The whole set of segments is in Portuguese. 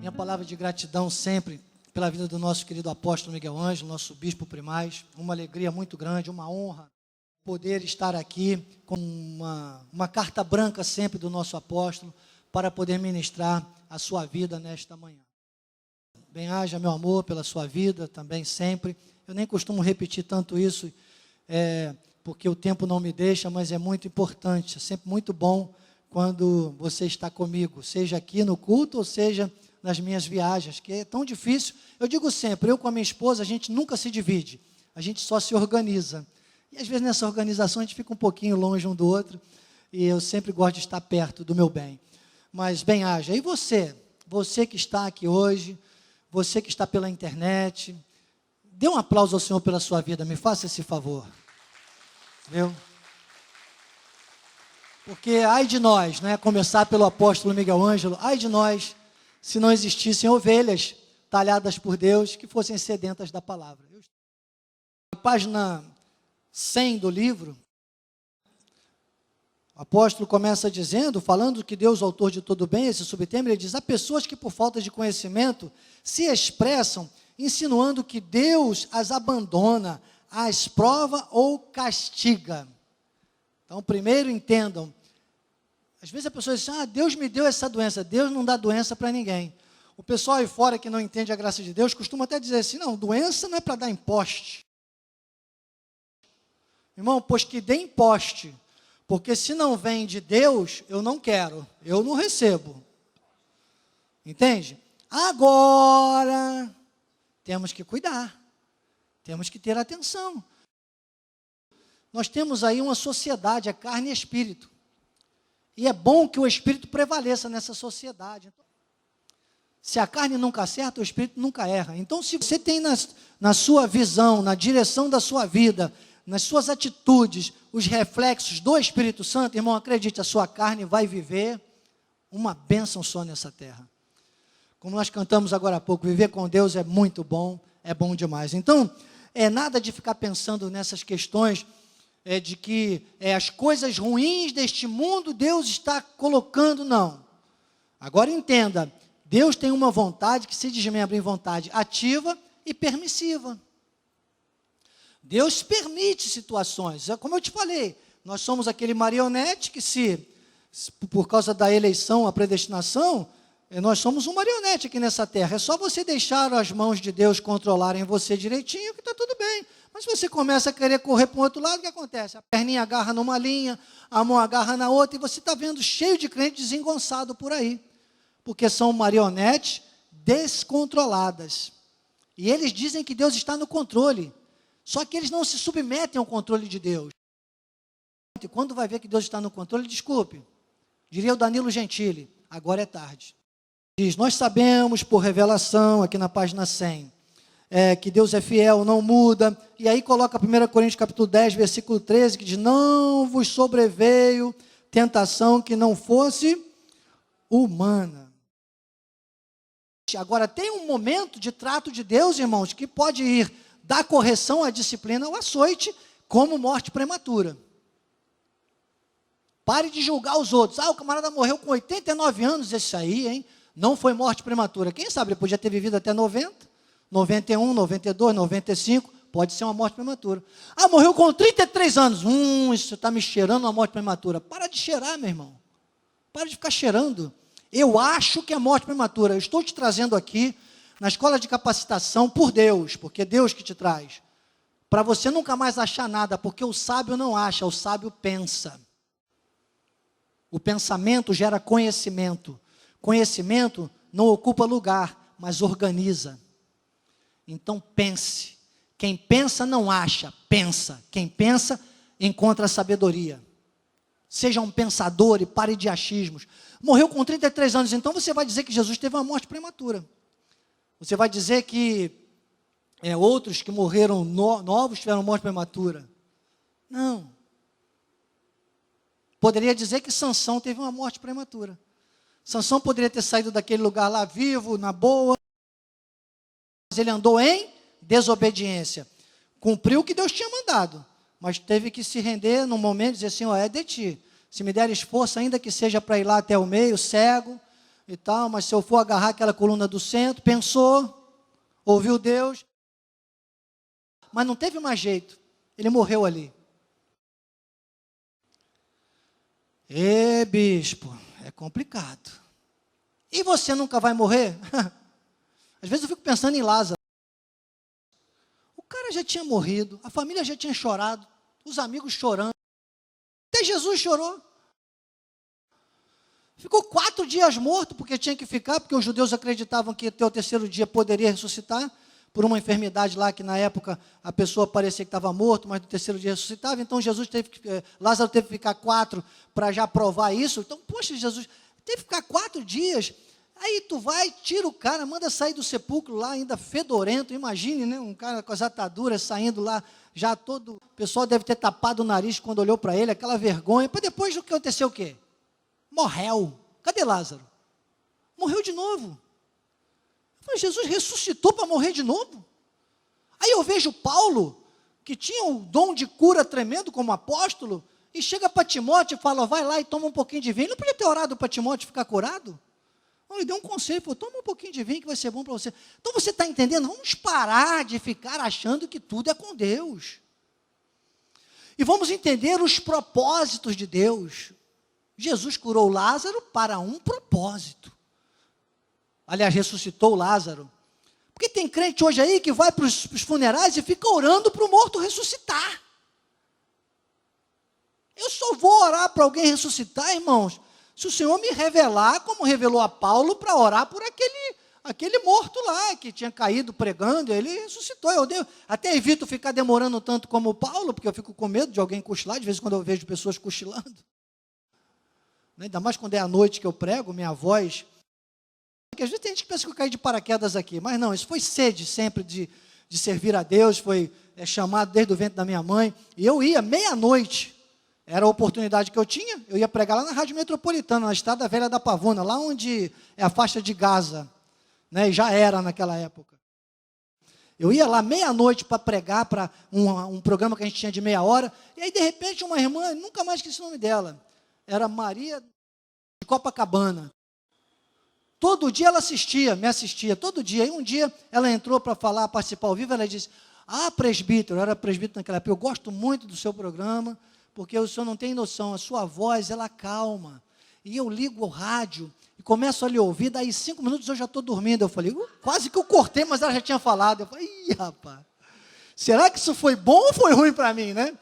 Minha palavra de gratidão sempre pela vida do nosso querido apóstolo Miguel Ângelo, nosso bispo primaz. Uma alegria muito grande, uma honra poder estar aqui com uma carta branca sempre do nosso apóstolo para poder ministrar a sua vida nesta manhã. Bem-haja, meu amor, pela sua vida também sempre. Eu nem costumo repetir tanto isso, porque o tempo não me deixa, mas é muito importante, é sempre muito bom quando você está comigo, seja aqui no culto ou seja nas minhas viagens, que é tão difícil. Eu digo sempre, eu com a minha esposa, a gente nunca se divide, a gente só se organiza. E às vezes nessa organização a gente fica um pouquinho longe um do outro, e eu sempre gosto de estar perto do meu bem. Mas bem-haja. E você que está aqui hoje, você que está pela internet, dê um aplauso ao Senhor pela sua vida, me faça esse favor. Viu? Porque ai de nós, né, começar pelo apóstolo Miguel Ângelo, ai de nós, se não existissem ovelhas talhadas por Deus que fossem sedentas da palavra. Na página 100 do livro, o apóstolo começa dizendo, falando que Deus, o autor de todo bem, esse subtema, ele diz: há pessoas que por falta de conhecimento se expressam insinuando que Deus as abandona, as prova ou castiga. Então, primeiro entendam, às vezes a pessoa diz, Deus me deu essa doença. Deus não dá doença para ninguém. O pessoal aí fora que não entende a graça de Deus, costuma até dizer assim, não, doença não é para dar em poste. Irmão, pois que dê em poste, porque se não vem de Deus, eu não quero, eu não recebo. Entende? Agora, temos que cuidar, temos que ter atenção. Nós temos aí uma sociedade, a carne e espírito. E é bom que o espírito prevaleça nessa sociedade. Se a carne nunca acerta, o espírito nunca erra. Então, se você tem na sua visão, na direção da sua vida, nas suas atitudes, os reflexos do Espírito Santo, irmão, acredite, a sua carne vai viver uma bênção só nessa terra. Como nós cantamos agora há pouco, viver com Deus é muito bom, é bom demais. Então, é nada de ficar pensando nessas questões, de que as coisas ruins deste mundo Deus está colocando, não. Agora entenda, Deus tem uma vontade que se desmembra em vontade ativa e permissiva. Deus permite situações, como eu te falei, nós somos aquele marionete que por causa da eleição, a predestinação, nós somos um marionete aqui nessa terra, é só você deixar as mãos de Deus controlarem você direitinho que está tudo bem. Mas se você começa a querer correr para o outro lado, o que acontece? A perninha agarra numa linha, a mão agarra na outra, e você está vendo cheio de crente desengonçado por aí, porque são marionetes descontroladas, e eles dizem que Deus está no controle, só que eles não se submetem ao controle de Deus. E quando vai ver que Deus está no controle, desculpe, diria o Danilo Gentili, agora é tarde. Diz, nós sabemos por revelação, aqui na página 100, que Deus é fiel, não muda, e aí coloca 1 Coríntios capítulo 10, versículo 13, que diz, não vos sobreveio tentação que não fosse humana. Agora, tem um momento de trato de Deus, irmãos, que pode ir da correção à disciplina ao açoite, como morte prematura. Pare de julgar os outros. O camarada morreu com 89 anos, esse aí, hein? Não foi morte prematura. Quem sabe ele podia ter vivido até 90, 91, 92, 95, pode ser uma morte prematura. Morreu com 33 anos. Isso está me cheirando uma morte prematura. Para de cheirar, meu irmão. Para de ficar cheirando. Eu acho que é morte prematura. Eu estou te trazendo aqui, na escola de capacitação, por Deus, porque é Deus que te traz. Para você nunca mais achar nada, porque o sábio não acha, o sábio pensa. O pensamento gera conhecimento. Conhecimento não ocupa lugar, mas organiza. Então pense. Quem pensa não acha, pensa. Quem pensa encontra sabedoria. Seja um pensador e pare de achismos. Morreu com 33 anos, então você vai dizer que Jesus teve uma morte prematura. Você vai dizer que outros que morreram novos tiveram morte prematura. Não. Poderia dizer que Sansão teve uma morte prematura. Sansão poderia ter saído daquele lugar lá vivo, na boa, mas ele andou em desobediência. Cumpriu o que Deus tinha mandado, mas teve que se render num momento e dizer assim, é de ti. Se me deres força, ainda que seja para ir lá até o meio, cego, e tal, mas se eu for agarrar aquela coluna do centro, pensou, ouviu Deus, mas não teve mais jeito, ele morreu ali. Bispo, é complicado. E você nunca vai morrer? Às vezes eu fico pensando em Lázaro. O cara já tinha morrido, a família já tinha chorado, os amigos chorando, até Jesus chorou. Ficou 4 dias morto, porque tinha que ficar, porque os judeus acreditavam que até o 3º dia poderia ressuscitar, por uma enfermidade lá, que na época a pessoa parecia que estava morto, mas no 3º dia ressuscitava. Então Lázaro teve que ficar 4 para já provar isso. Então, poxa, Jesus teve que ficar 4 dias. Aí tu vai, tira o cara, manda sair do sepulcro lá, ainda fedorento. Imagine, né, um cara com as ataduras saindo lá, já todo. O pessoal deve ter tapado o nariz quando olhou para ele, aquela vergonha. Para depois o que aconteceu o quê? Morreu. Cadê Lázaro? Morreu de novo. Mas Jesus ressuscitou para morrer de novo? Aí eu vejo Paulo, que tinha um dom de cura tremendo como apóstolo, e chega para Timóteo e fala, vai lá e toma um pouquinho de vinho. Ele não podia ter orado para Timóteo ficar curado? Ele deu um conselho, falou, toma um pouquinho de vinho que vai ser bom para você. Então você está entendendo? Vamos parar de ficar achando que tudo é com Deus. E vamos entender os propósitos de Deus. Jesus curou Lázaro para um propósito. Aliás, ressuscitou Lázaro. Porque tem crente hoje aí que vai para os funerais e fica orando para o morto ressuscitar. Eu só vou orar para alguém ressuscitar, irmãos, se o Senhor me revelar, como revelou a Paulo, para orar por aquele morto lá, que tinha caído pregando, ele ressuscitou. Até evito ficar demorando tanto como o Paulo, porque eu fico com medo de alguém cochilar, de vez em quando eu vejo pessoas cochilando. Ainda mais quando é à noite que eu prego, minha voz. Porque às vezes tem gente que pensa que eu caí de paraquedas aqui, mas não, isso foi sede sempre de servir a Deus, foi chamado desde o ventre da minha mãe, e eu ia meia-noite, era a oportunidade que eu tinha, eu ia pregar lá na Rádio Metropolitana, na Estrada Velha da Pavuna, lá onde é a faixa de Gaza, né, e já era naquela época. Eu ia lá meia-noite para pregar para um programa que a gente tinha de meia hora, e aí de repente uma irmã, nunca mais esqueci o nome dela, era Maria de Copacabana. Todo dia ela me assistia, todo dia. E um dia ela entrou para falar, participar ao vivo, ela disse, presbítero, eu era presbítero naquela época, eu gosto muito do seu programa, porque o senhor não tem noção, a sua voz, ela calma. E eu ligo o rádio e começo a lhe ouvir, daí 5 minutos eu já estou dormindo. Eu falei, quase que eu cortei, mas ela já tinha falado. Eu falei, rapaz, será que isso foi bom ou foi ruim para mim, né?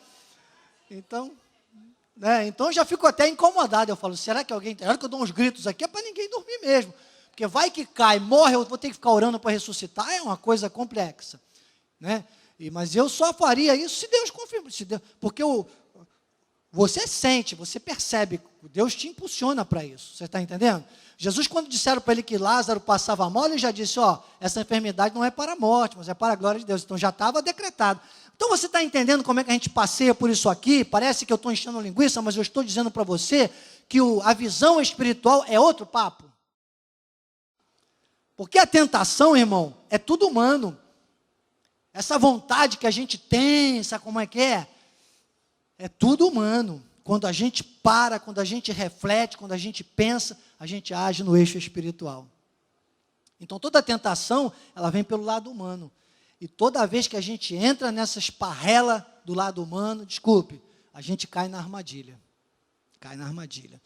Então eu já fico até incomodado. Eu falo, será que alguém... Na hora que eu dou uns gritos aqui, é para ninguém dormir mesmo. Porque vai que cai, morre, eu vou ter que ficar orando para ressuscitar, é uma coisa complexa. Né? Mas eu só faria isso se Deus confirma. Porque você sente, você percebe, Deus te impulsiona para isso. Você está entendendo? Jesus, quando disseram para ele que Lázaro passava mal, ele já disse, essa enfermidade não é para a morte, mas é para a glória de Deus. Então já estava decretado. Então você está entendendo como é que a gente passeia por isso aqui? Parece que eu estou enchendo linguiça, mas eu estou dizendo para você que a visão espiritual é outro papo. Porque a tentação, irmão, é tudo humano. Essa vontade que a gente tem, sabe como é que é? É tudo humano. Quando a gente para, quando a gente reflete, quando a gente pensa, a gente age no eixo espiritual. Então toda tentação, ela vem pelo lado humano. E toda vez que a gente entra nessa esparrela do lado humano, a gente cai na armadilha. Cai na armadilha.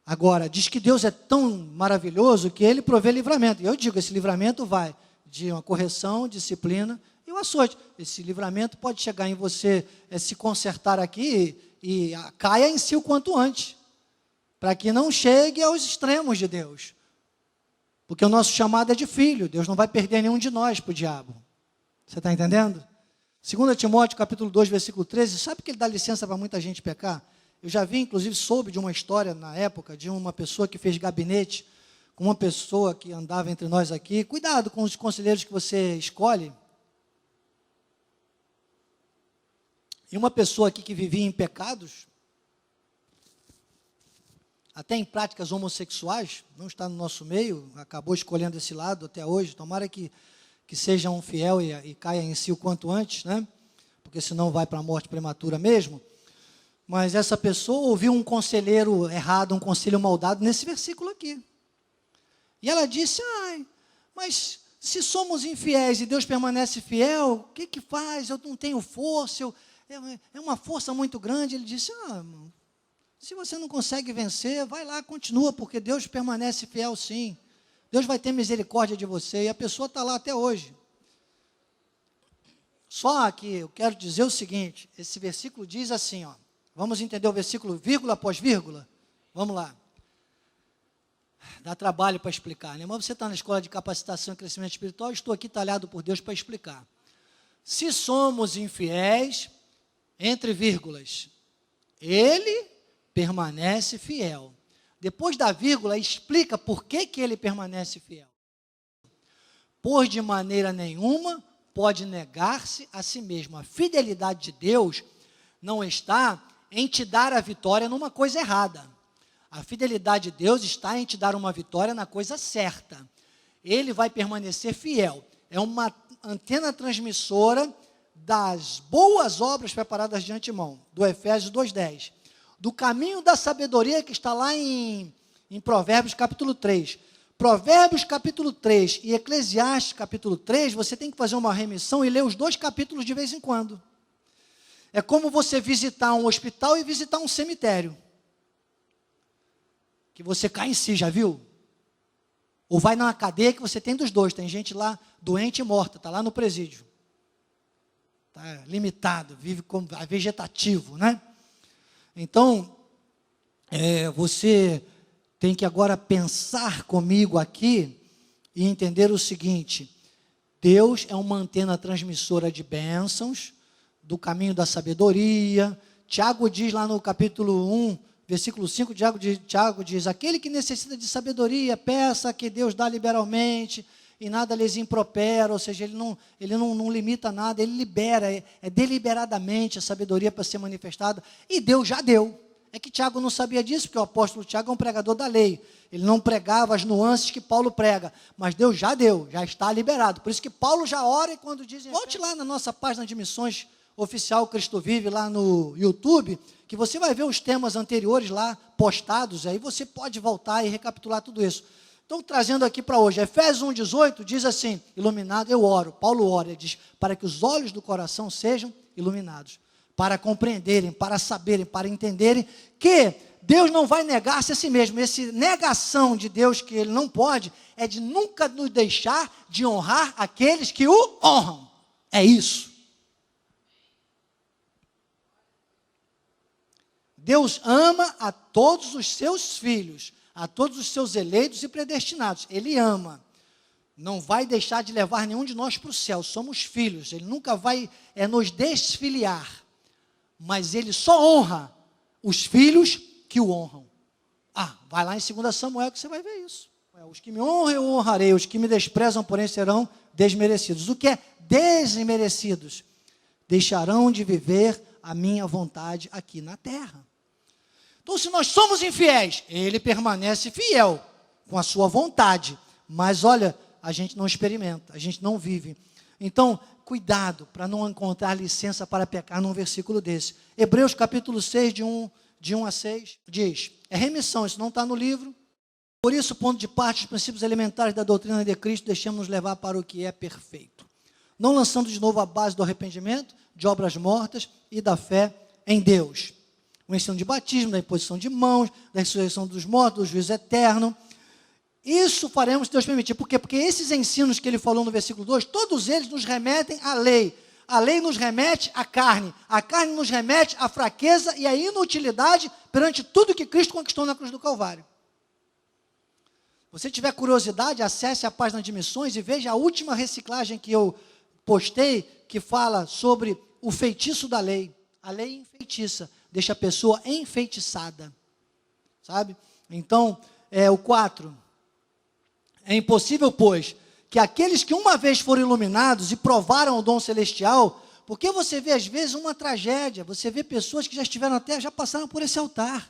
Agora, diz que Deus é tão maravilhoso que Ele provê livramento. E eu digo, esse livramento vai de uma correção, disciplina e o açoite. Esse livramento pode chegar em você, se consertar aqui e caia em si o quanto antes. Para que não chegue aos extremos de Deus. Porque o nosso chamado é de filho. Deus não vai perder nenhum de nós para o diabo. Você está entendendo? 2 Timóteo, capítulo 2, versículo 13. Sabe que ele dá licença para muita gente pecar? Eu já vi, inclusive, soube de uma história na época, de uma pessoa que fez gabinete, com uma pessoa que andava entre nós aqui. Cuidado com os conselheiros que você escolhe. E uma pessoa aqui que vivia em pecados, até em práticas homossexuais, não está no nosso meio, acabou escolhendo esse lado até hoje. Tomara que seja um fiel e caia em si o quanto antes, né? Porque senão vai para a morte prematura mesmo. Mas essa pessoa ouviu um conselheiro errado, um conselho maldado nesse versículo aqui. E ela disse, mas se somos infiéis e Deus permanece fiel, o que faz? Eu não tenho força, é uma força muito grande. Ele disse, se você não consegue vencer, vai lá, continua, porque Deus permanece fiel sim. Deus vai ter misericórdia de você, e a pessoa está lá até hoje. Só que eu quero dizer o seguinte, esse versículo diz assim, vamos entender o versículo vírgula após vírgula? Vamos lá. Dá trabalho para explicar, né? Mas você está na escola de capacitação e crescimento espiritual, eu estou aqui talhado por Deus para explicar. Se somos infiéis, entre vírgulas, Ele permanece fiel. Depois da vírgula, explica por que ele permanece fiel. Pois de maneira nenhuma pode negar-se a si mesmo. A fidelidade de Deus não está em te dar a vitória numa coisa errada. A fidelidade de Deus está em te dar uma vitória na coisa certa. Ele vai permanecer fiel. É uma antena transmissora das boas obras preparadas de antemão, do Efésios 2:10. Do caminho da sabedoria que está lá em Provérbios capítulo 3. Provérbios capítulo 3 e Eclesiastes capítulo 3, você tem que fazer uma remissão e ler os 2 capítulos de vez em quando. É como você visitar um hospital e visitar um cemitério. Que você cai em si, já viu? Ou vai numa cadeia que você tem dos dois. Tem gente lá doente e morta, está lá no presídio. Está limitado, vive como vegetativo, né? Então, você tem que agora pensar comigo aqui e entender o seguinte: Deus é uma antena transmissora de bênçãos, do caminho da sabedoria. Tiago diz lá no capítulo 1, versículo 5, Tiago diz, aquele que necessita de sabedoria, peça que Deus dá liberalmente, e nada lhes impropera, ou seja, ele não limita nada, ele libera, é deliberadamente a sabedoria para ser manifestada, e Deus já deu. É que Tiago não sabia disso, porque o apóstolo Tiago é um pregador da lei, ele não pregava as nuances que Paulo prega, mas Deus já deu, já está liberado, por isso que Paulo já ora, e quando dizem, volte lá na nossa página de missões oficial Cristo Vive, lá no YouTube, que você vai ver os temas anteriores lá, postados, aí você pode voltar e recapitular tudo isso. Então, trazendo aqui para hoje, Efésios 1,18 diz assim, iluminado, eu oro, Paulo ora, ele diz, para que os olhos do coração sejam iluminados, para compreenderem, para saberem, para entenderem que Deus não vai negar-se a si mesmo. Essa negação de Deus que Ele não pode, é de nunca nos deixar de honrar aqueles que o honram. É isso. Deus ama a todos os seus filhos, a todos os seus eleitos e predestinados. Ele ama. Não vai deixar de levar nenhum de nós para o céu. Somos filhos. Ele nunca vai nos desfiliar. Mas Ele só honra os filhos que o honram. Vai lá em 2 Samuel que você vai ver isso. Os que me honram eu honrarei, os que me desprezam, porém, serão desmerecidos. O que é desmerecidos? Deixarão de viver a minha vontade aqui na terra. Então, se nós somos infiéis, Ele permanece fiel com a sua vontade. Mas, olha, a gente não experimenta, a gente não vive. Então, cuidado para não encontrar licença para pecar num versículo desse. Hebreus capítulo 6, de 1 a 6, diz, é remissão, isso não está no livro. Por isso, ponto de parte, os princípios elementares da doutrina de Cristo, deixemos-nos levar para o que é perfeito. Não lançando de novo a base do arrependimento, de obras mortas e da fé em Deus. O ensino de batismo, da imposição de mãos, da ressurreição dos mortos, do juízo eterno. Isso faremos se Deus permitir. Por quê? Porque esses ensinos que ele falou no versículo 2, todos eles nos remetem à lei. A lei nos remete à carne. A carne nos remete à fraqueza e à inutilidade perante tudo que Cristo conquistou na cruz do Calvário. Se você tiver curiosidade, acesse a página de missões e veja a última reciclagem que eu postei, que fala sobre o feitiço da lei. A lei enfeitiça, deixa a pessoa enfeitiçada, sabe? Então, o 4, é impossível, pois, que aqueles que uma vez foram iluminados e provaram o dom celestial, porque você vê às vezes uma tragédia, você vê pessoas que já estiveram até, já passaram por esse altar,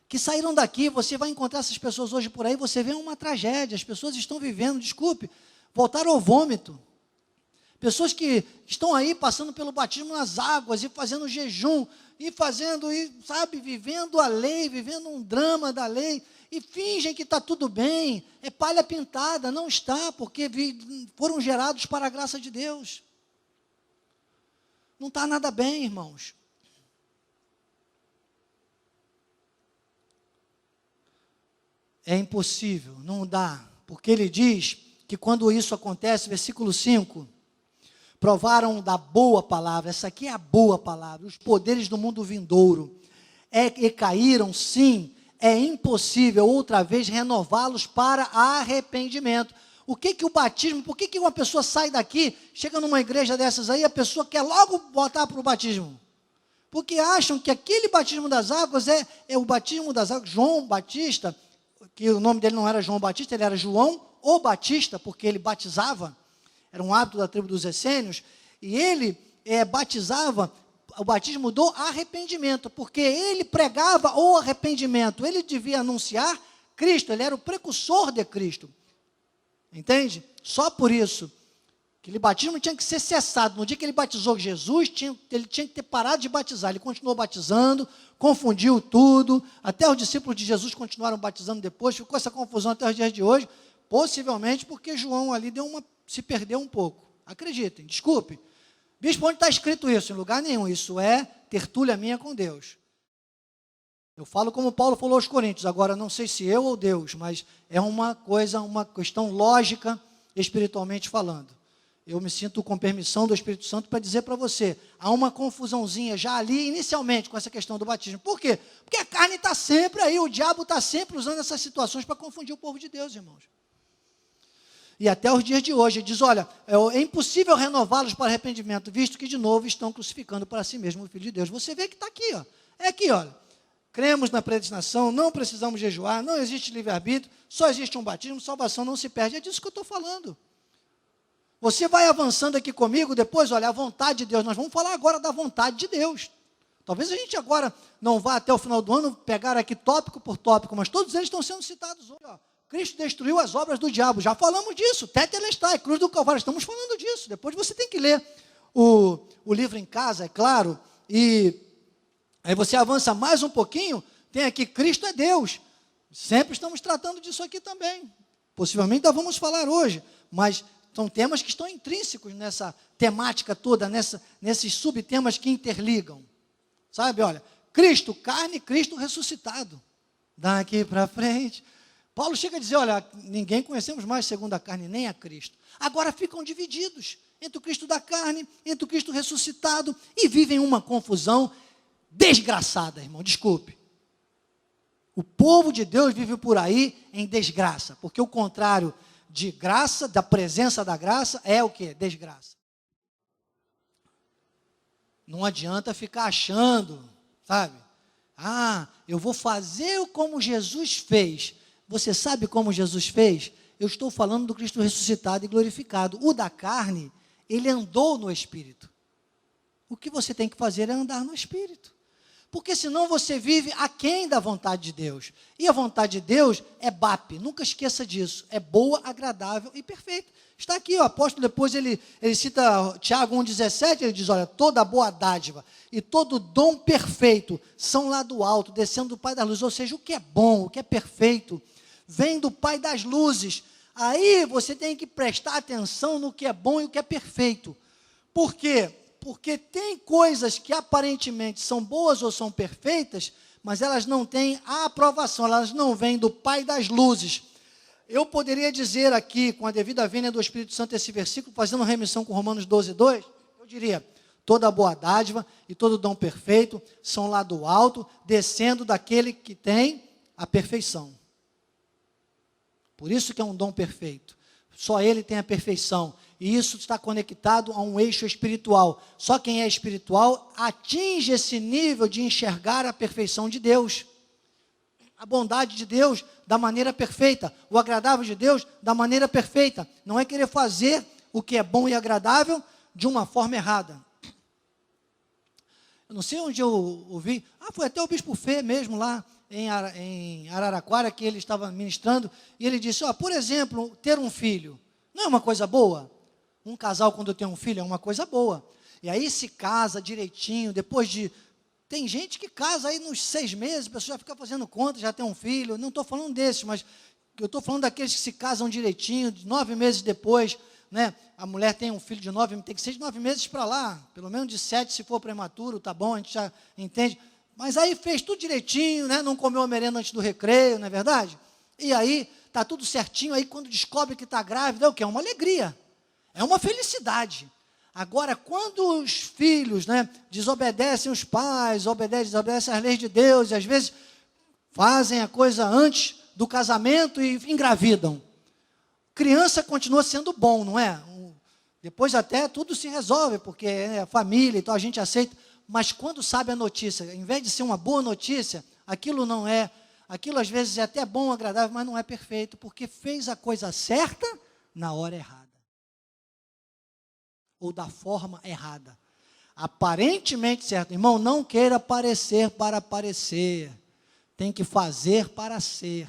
que saíram daqui, você vai encontrar essas pessoas hoje por aí, você vê uma tragédia, as pessoas estão vivendo, desculpe, voltaram ao vômito, Pessoas que estão aí passando pelo batismo nas águas e fazendo jejum, e fazendo, sabe, vivendo a lei, vivendo um drama da lei, e fingem que está tudo bem, é palha pintada, não está, porque foram gerados para a graça de Deus. Não está nada bem, irmãos. É impossível, não dá, porque ele diz que quando isso acontece, versículo 5, provaram da boa palavra, essa aqui é a boa palavra, os poderes do mundo vindouro, e caíram, sim, é impossível outra vez renová-los para arrependimento. O que o batismo, por que uma pessoa sai daqui, chega numa igreja dessas aí, a pessoa quer logo botar para o batismo? Porque acham que aquele batismo das águas é o batismo das águas. João Batista, que o nome dele não era João Batista, ele era João o Batista, porque ele batizava, era um hábito da tribo dos essênios, e ele batizava, o batismo do arrependimento, porque ele pregava o arrependimento, ele devia anunciar Cristo, ele era o precursor de Cristo, entende? Só por isso, aquele batismo tinha que ser cessado. No dia que ele batizou Jesus, ele tinha que ter parado de batizar. Ele continuou batizando, confundiu tudo, até os discípulos de Jesus continuaram batizando depois, ficou essa confusão até os dias de hoje, possivelmente porque João ali se perdeu um pouco. Acreditem, desculpe. Bispo, onde está escrito isso? Em lugar nenhum. Isso é tertúlia minha com Deus. Eu falo como Paulo falou aos Coríntios, agora não sei se eu ou Deus, mas é uma questão lógica, espiritualmente falando. Eu me sinto com permissão do Espírito Santo para dizer para você, há uma confusãozinha já ali, inicialmente, com essa questão do batismo. Por quê? Porque a carne está sempre aí, o diabo está sempre usando essas situações para confundir o povo de Deus, irmãos. E até os dias de hoje, ele diz, olha, é impossível renová-los para arrependimento, visto que de novo estão crucificando para si mesmo o Filho de Deus. Você vê que está aqui, ó. É aqui, olha. Cremos na predestinação, não precisamos jejuar, não existe livre-arbítrio, só existe um batismo, salvação não se perde. É disso que eu estou falando. Você vai avançando aqui comigo, depois, olha, a vontade de Deus. Nós vamos falar agora da vontade de Deus. Talvez a gente agora não vá até o final do ano pegar aqui tópico por tópico, mas todos eles estão sendo citados hoje, ó. Cristo destruiu as obras do diabo, já falamos disso, Tetelestai, Cruz do Calvário, estamos falando disso, depois você tem que ler o livro em casa, é claro, e aí você avança mais um pouquinho, tem aqui, Cristo é Deus, sempre estamos tratando disso aqui também, possivelmente ainda vamos falar hoje, mas são temas que estão intrínsecos nessa temática toda, nesses subtemas que interligam, sabe, olha, Cristo, carne, Cristo ressuscitado, daqui para frente. Paulo chega a dizer, olha, ninguém conhecemos mais segundo a carne, nem a Cristo. Agora ficam divididos entre o Cristo da carne, entre o Cristo ressuscitado, e vivem uma confusão desgraçada, irmão, desculpe. O povo de Deus vive por aí em desgraça, porque o contrário de graça, da presença da graça, é o quê? Desgraça. Não adianta ficar achando, sabe? Ah, eu vou fazer como Jesus fez. Você sabe como Jesus fez? Eu estou falando do Cristo ressuscitado e glorificado. O da carne, ele andou no Espírito. O que você tem que fazer é andar no Espírito. Porque senão você vive aquém da vontade de Deus. E a vontade de Deus é BAP, nunca esqueça disso. É boa, agradável e perfeita. Está aqui, o apóstolo, depois ele cita Tiago 1,17, ele diz, olha, toda boa dádiva e todo dom perfeito são lá do alto, descendo do Pai das luzes. Ou seja, o que é bom, o que é perfeito, vem do Pai das luzes. Aí você tem que prestar atenção no que é bom e o que é perfeito. Por quê? Porque tem coisas que aparentemente são boas ou são perfeitas, mas elas não têm a aprovação, elas não vêm do Pai das luzes. Eu poderia dizer aqui, com a devida vênia do Espírito Santo, esse versículo, fazendo remissão com Romanos 12:2, eu diria, toda boa dádiva e todo dom perfeito são lá do alto, descendo daquele que tem a perfeição. Por isso que é um dom perfeito. Só ele tem a perfeição. E isso está conectado a um eixo espiritual. Só quem é espiritual atinge esse nível de enxergar a perfeição de Deus. A bondade de Deus da maneira perfeita. O agradável de Deus da maneira perfeita. Não é querer fazer o que é bom e agradável de uma forma errada. Eu não sei onde eu ouvi. Foi até o Bispo Fê mesmo lá em Araraquara, que ele estava ministrando, e ele disse, por exemplo, ter um filho, não é uma coisa boa? Um casal, quando tem um filho, é uma coisa boa. E aí se casa direitinho, depois de... Tem gente que casa aí nos 6 meses, a pessoa já fica fazendo conta, já tem um filho. Não estou falando desses, mas eu estou falando daqueles que se casam direitinho, 9 meses depois, né? A mulher tem um filho de 9, tem que ser de 9 meses para lá, pelo menos de 7 se for prematuro, tá bom, a gente já entende. Mas aí fez tudo direitinho, né? Não comeu a merenda antes do recreio, não é verdade? E aí, está tudo certinho, aí quando descobre que está grávida, é o quê? É uma alegria, é uma felicidade. Agora, quando os filhos, né, desobedecem os pais, desobedecem as leis de Deus, e às vezes fazem a coisa antes do casamento e engravidam. Criança continua sendo bom, não é? Depois até tudo se resolve, porque é família, então a gente aceita. Mas quando sabe a notícia, em vez de ser uma boa notícia, aquilo não é, aquilo às vezes é até bom, agradável, mas não é perfeito, porque fez a coisa certa na hora errada. Ou da forma errada. Aparentemente certo. Irmão, não queira parecer para parecer. Tem que fazer para ser.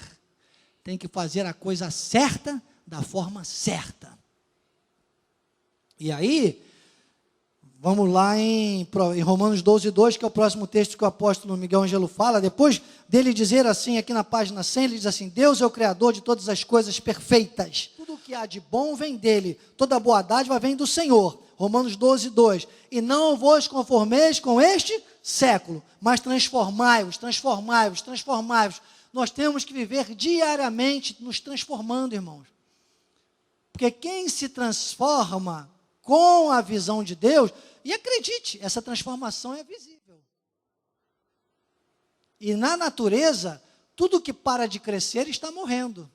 Tem que fazer a coisa certa da forma certa. E aí, vamos lá em Romanos 12:2, que é o próximo texto que o apóstolo Miguel Ângelo fala. Depois dele dizer assim, aqui na página 100, ele diz assim: Deus é o Criador de todas as coisas perfeitas. Tudo o que há de bom vem dele. Toda boa dádiva vem do Senhor. Romanos 12:2. E não vos conformeis com este século, mas transformai-vos. Nós temos que viver diariamente nos transformando, irmãos. Porque quem se transforma com a visão de Deus, e acredite, essa transformação é visível. E na natureza, tudo que para de crescer está morrendo.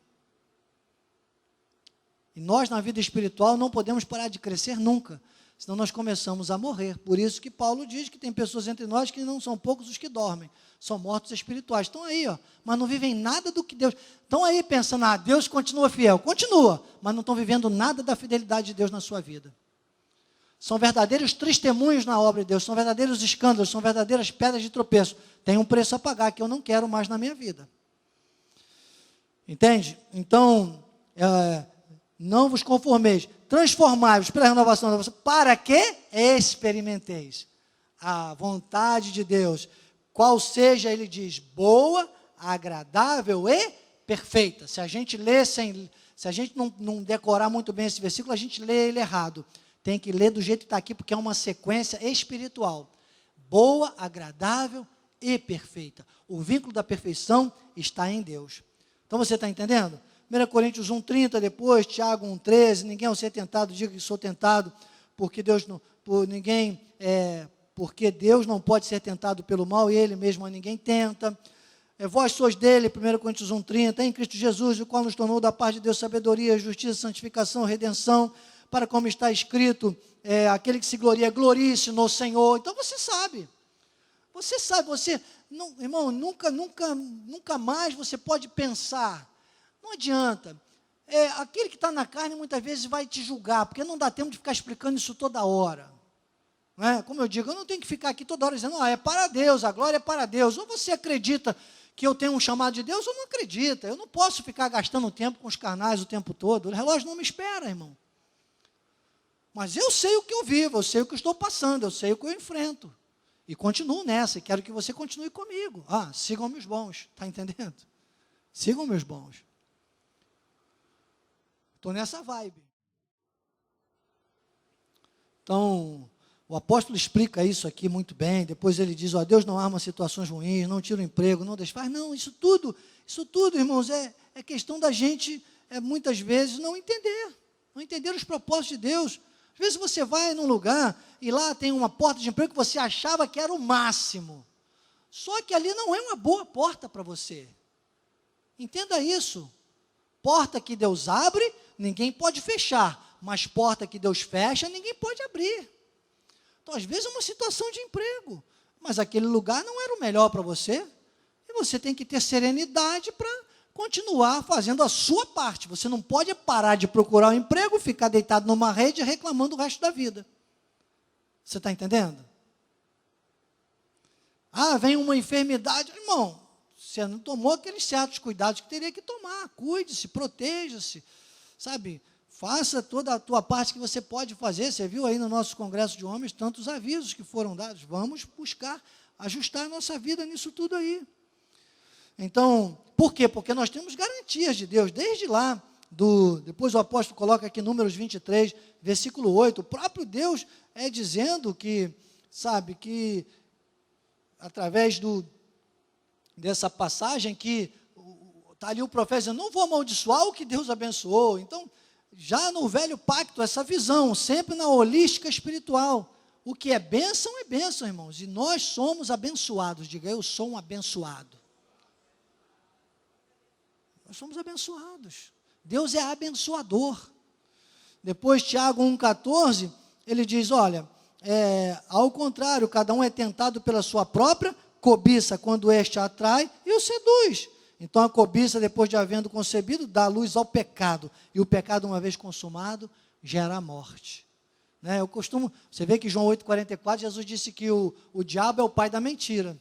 E nós, na vida espiritual, não podemos parar de crescer nunca, senão nós começamos a morrer. Por isso que Paulo diz que tem pessoas entre nós que não são poucos os que dormem, são mortos espirituais. Estão aí, ó, mas não vivem nada do que Deus... Estão aí pensando, Deus continua fiel. Continua, mas não estão vivendo nada da fidelidade de Deus na sua vida. São verdadeiros testemunhos na obra de Deus, são verdadeiros escândalos, são verdadeiras pedras de tropeço. Tem um preço a pagar que eu não quero mais na minha vida. Entende? Então, não vos conformeis, transformai-vos pela renovação da vossa, para que experimenteis a vontade de Deus, qual seja, ele diz, boa, agradável e perfeita. Se a gente lê se a gente não decorar muito bem esse versículo, a gente lê ele errado. Tem que ler do jeito que está aqui, porque é uma sequência espiritual. Boa, agradável e perfeita. O vínculo da perfeição está em Deus. Então você está entendendo? 1 Coríntios 1:30, depois, Tiago 1:13, ninguém ao ser tentado, diga que sou tentado, porque Deus não pode ser tentado pelo mal, e Ele mesmo a ninguém tenta. Vós sois dele, 1 Coríntios 1:30, em Cristo Jesus, o qual nos tornou da parte de Deus sabedoria, justiça, santificação, redenção, para como está escrito, aquele que se gloria, glorie-se no Senhor. Então você sabe, irmão, nunca mais você pode pensar. Não adianta. Aquele que está na carne muitas vezes vai te julgar, porque não dá tempo de ficar explicando isso toda hora. Não é? Como eu digo, eu não tenho que ficar aqui toda hora dizendo, é para Deus, a glória é para Deus. Ou você acredita que eu tenho um chamado de Deus, ou não acredita. Eu não posso ficar gastando tempo com os carnais o tempo todo. O relógio não me espera, irmão. Mas eu sei o que eu vivo, eu sei o que eu estou passando, eu sei o que eu enfrento. E continuo nessa, e quero que você continue comigo. Sigam meus bons, está entendendo? Sigam meus bons. Estou nessa vibe. Então, o apóstolo explica isso aqui muito bem. Depois ele diz, Deus não arma situações ruins, não tira o emprego, não desfaz. Não, isso tudo, irmãos, é questão da gente, muitas vezes, não entender os propósitos de Deus. Às vezes você vai num lugar e lá tem uma porta de emprego que você achava que era o máximo. Só que ali não é uma boa porta para você. Entenda isso. Porta que Deus abre, ninguém pode fechar. Mas porta que Deus fecha, ninguém pode abrir. Então, às vezes é uma situação de emprego. Mas aquele lugar não era o melhor para você. E você tem que ter serenidade para continuar fazendo a sua parte. Você não pode parar de procurar um emprego, ficar deitado numa rede reclamando o resto da vida. Você está entendendo? Vem uma enfermidade. Irmão, você não tomou aqueles certos cuidados que teria que tomar. Cuide-se, proteja-se, sabe? Faça toda a tua parte que você pode fazer. Você viu aí no nosso congresso de homens tantos avisos que foram dados. Vamos buscar ajustar a nossa vida nisso tudo aí. Então, por quê? Porque nós temos garantias de Deus, desde lá, depois o apóstolo coloca aqui Números 23, versículo 8, o próprio Deus dizendo que, sabe, que através dessa passagem que está ali o profeta dizendo, não vou amaldiçoar o que Deus abençoou. Então, já no velho pacto, essa visão, sempre na holística espiritual, o que é bênção, irmãos, e nós somos abençoados. Diga, eu sou um abençoado. Nós somos abençoados. Deus é abençoador. Depois, Tiago 1,14, ele diz, olha, ao contrário, cada um é tentado pela sua própria cobiça, quando este atrai e o seduz. Então, a cobiça, depois de havendo concebido, dá luz ao pecado. E o pecado, uma vez consumado, gera a morte. Né? Você vê que João 8,44, Jesus disse que o diabo é o pai da mentira.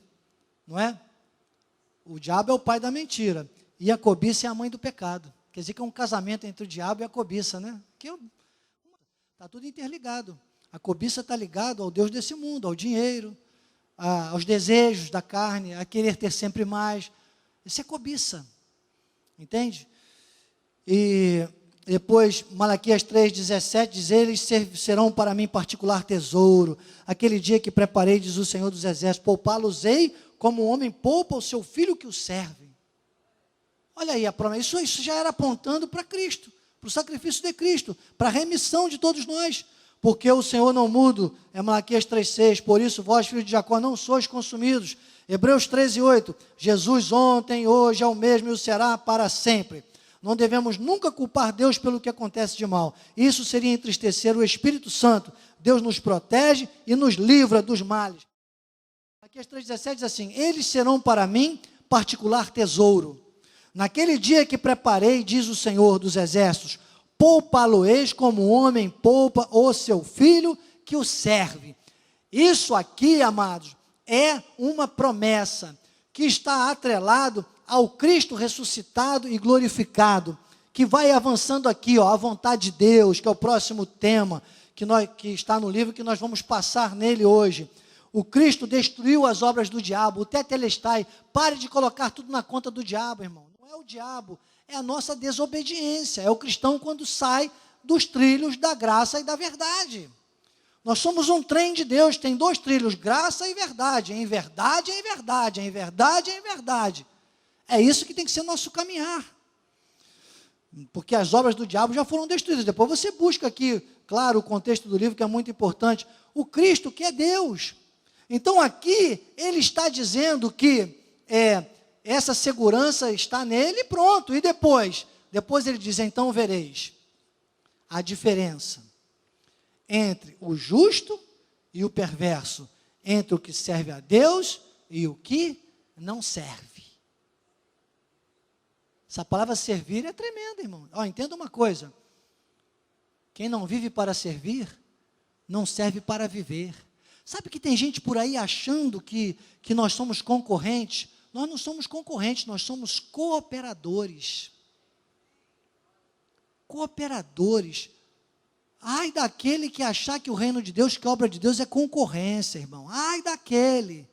Não é? O diabo é o pai da mentira. E a cobiça é a mãe do pecado. Quer dizer que é um casamento entre o diabo e a cobiça, né? Está tudo interligado. A cobiça está ligada ao Deus desse mundo, ao dinheiro, aos desejos da carne, a querer ter sempre mais. Isso é cobiça. Entende? E depois, Malaquias 3,17 diz, eles serão para mim particular tesouro. Aquele dia que preparei, diz o Senhor dos Exércitos, poupá-los-ei como o homem poupa o seu filho que o serve. Olha aí a promessa, isso já era apontando para Cristo, para o sacrifício de Cristo, para a remissão de todos nós, porque o Senhor não muda, Malaquias 3,6, por isso vós, filhos de Jacó, não sois consumidos. Hebreus 13,8, Jesus ontem, hoje é o mesmo e o será para sempre. Não devemos nunca culpar Deus pelo que acontece de mal, isso seria entristecer o Espírito Santo. Deus nos protege e nos livra dos males. Malaquias 3,17 diz assim, eles serão para mim particular tesouro. Naquele dia que preparei, diz o Senhor dos Exércitos, poupá-lo-eis como o homem poupa o seu filho que o serve. Isso aqui, amados, é uma promessa que está atrelado ao Cristo ressuscitado e glorificado, que vai avançando aqui, a vontade de Deus, que é o próximo tema, que está no livro, que nós vamos passar nele hoje. O Cristo destruiu as obras do diabo, o tetelestai. Pare de colocar tudo na conta do diabo, irmão. Não é o diabo, é a nossa desobediência. É o cristão quando sai dos trilhos da graça e da verdade. Nós somos um trem de Deus, tem 2 trilhos, graça e verdade. Em verdade, em verdade, em verdade, em verdade. É isso que tem que ser nosso caminhar. Porque as obras do diabo já foram destruídas. Depois você busca aqui, claro, o contexto do livro que é muito importante. O Cristo que é Deus. Então aqui ele está dizendo que essa segurança está nele e pronto. E depois ele diz, então vereis a diferença entre o justo e o perverso, entre o que serve a Deus e o que não serve. Essa palavra servir é tremenda, irmão. Entenda uma coisa, quem não vive para servir, não serve para viver. Sabe que tem gente por aí achando que nós somos concorrentes? Nós não somos concorrentes, nós somos cooperadores. Cooperadores. Ai daquele que achar que o reino de Deus, que a obra de Deus é concorrência, irmão. Ai daquele.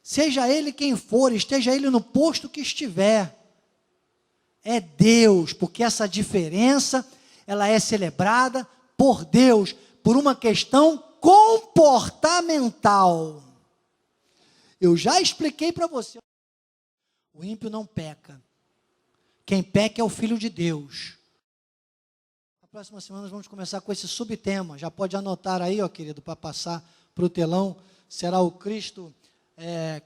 Seja ele quem for, esteja ele no posto que estiver. É Deus, porque essa diferença, ela é celebrada por Deus, por uma questão comportamental. Eu já expliquei para você. O ímpio não peca. Quem peca é o Filho de Deus. Na próxima semana nós vamos começar com esse subtema. Já pode anotar aí, ó querido, para passar para o telão. Será o Cristo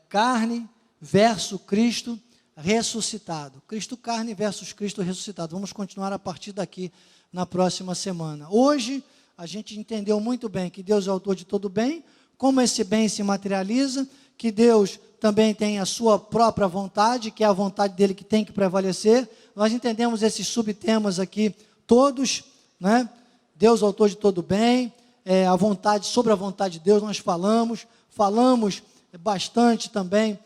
carne versus Cristo ressuscitado. Cristo carne versus Cristo ressuscitado. Vamos continuar a partir daqui na próxima semana. Hoje a gente entendeu muito bem que Deus é o autor de todo bem, como esse bem se materializa, que Deus também tem a sua própria vontade, que é a vontade dele que tem que prevalecer. Nós entendemos esses subtemas aqui todos, né? Deus é o autor de todo bem, sobre a vontade de Deus nós falamos bastante também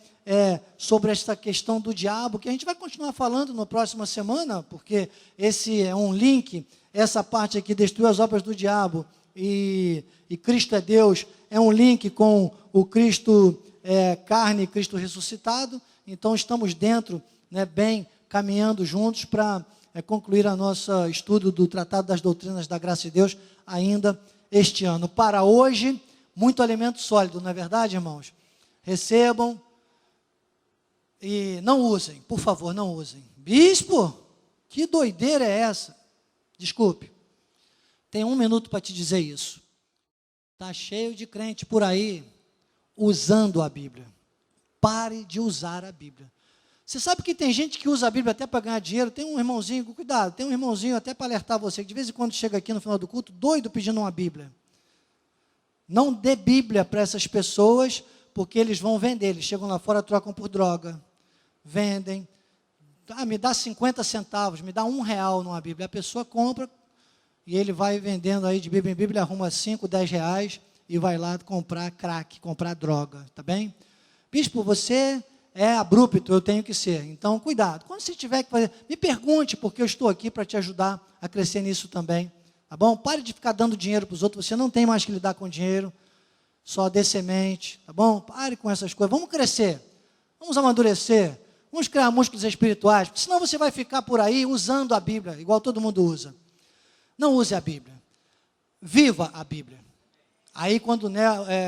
sobre esta questão do diabo, que a gente vai continuar falando na próxima semana, porque esse é um link, essa parte aqui, destruir as obras do diabo e Cristo é Deus, é um link com o Cristo carne e Cristo ressuscitado. Então estamos dentro, bem caminhando juntos para concluir a nosso estudo do Tratado das Doutrinas da Graça de Deus ainda este ano. Para hoje, muito alimento sólido, não é verdade, irmãos? Recebam e não usem, por favor, não usem. Bispo, que doideira é essa? Desculpe, tem 1 minuto para te dizer isso. Está cheio de crente por aí usando a Bíblia. Pare de usar a Bíblia. Você sabe que tem gente que usa a Bíblia até para ganhar dinheiro. Tem um irmãozinho, cuidado, tem um irmãozinho até para alertar você, que de vez em quando chega aqui no final do culto, doido pedindo uma Bíblia. Não dê Bíblia para essas pessoas, porque eles vão vender. Eles chegam lá fora, trocam por droga, vendem. Me dá 50 centavos, me dá R$1 numa Bíblia. A pessoa compra e ele vai vendendo aí de Bíblia em Bíblia, arruma 5, 10 reais e vai lá comprar crack, comprar droga, tá bem? Bispo, você é abrupto, eu tenho que ser. Então, cuidado. Quando você tiver que fazer, me pergunte, porque eu estou aqui para te ajudar a crescer nisso também. Tá bom? Pare de ficar dando dinheiro para os outros. Você não tem mais que lidar com dinheiro. Só dê semente. Tá bom? Pare com essas coisas. Vamos crescer. Vamos amadurecer. Vamos criar músculos espirituais. Porque senão você vai ficar por aí usando a Bíblia, igual todo mundo usa. Não use a Bíblia. Viva a Bíblia. Aí, quando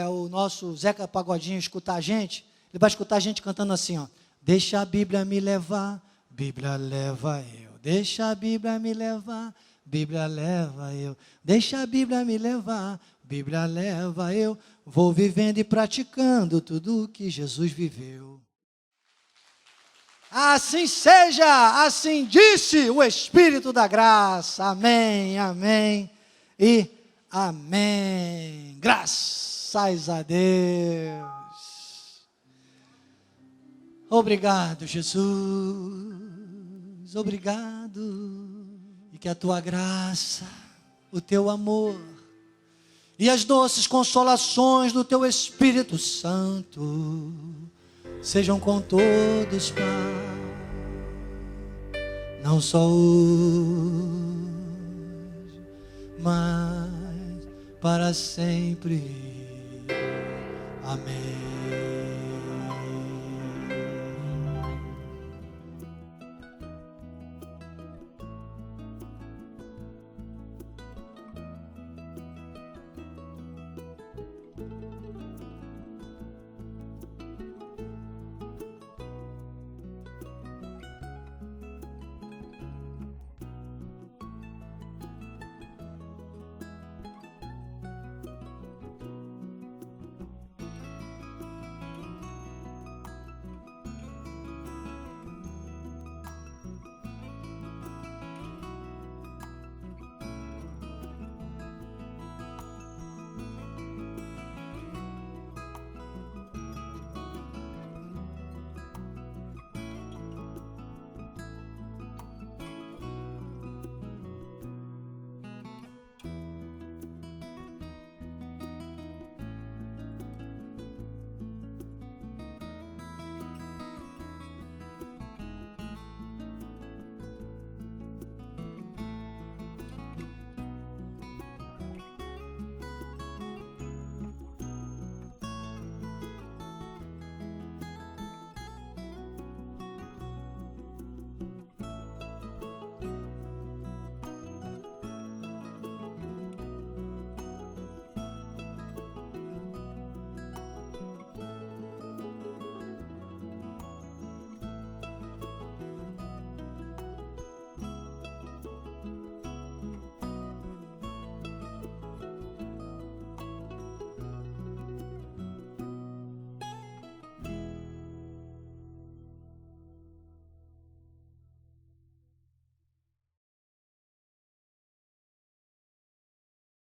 o nosso Zeca Pagodinho escutar a gente, ele vai escutar a gente cantando assim, ó. Deixa a Bíblia me levar, Bíblia leva eu. Deixa a Bíblia me levar, Bíblia leva eu. Deixa a Bíblia me levar, Bíblia leva eu. Vou vivendo e praticando tudo o que Jesus viveu. Assim seja, assim disse o Espírito da graça. Amém, amém e amém. Graças a Deus. Obrigado, Jesus, obrigado, e que a tua graça, o teu amor e as doces consolações do teu Espírito Santo sejam com todos, Pai, não só hoje, mas para sempre. Amém.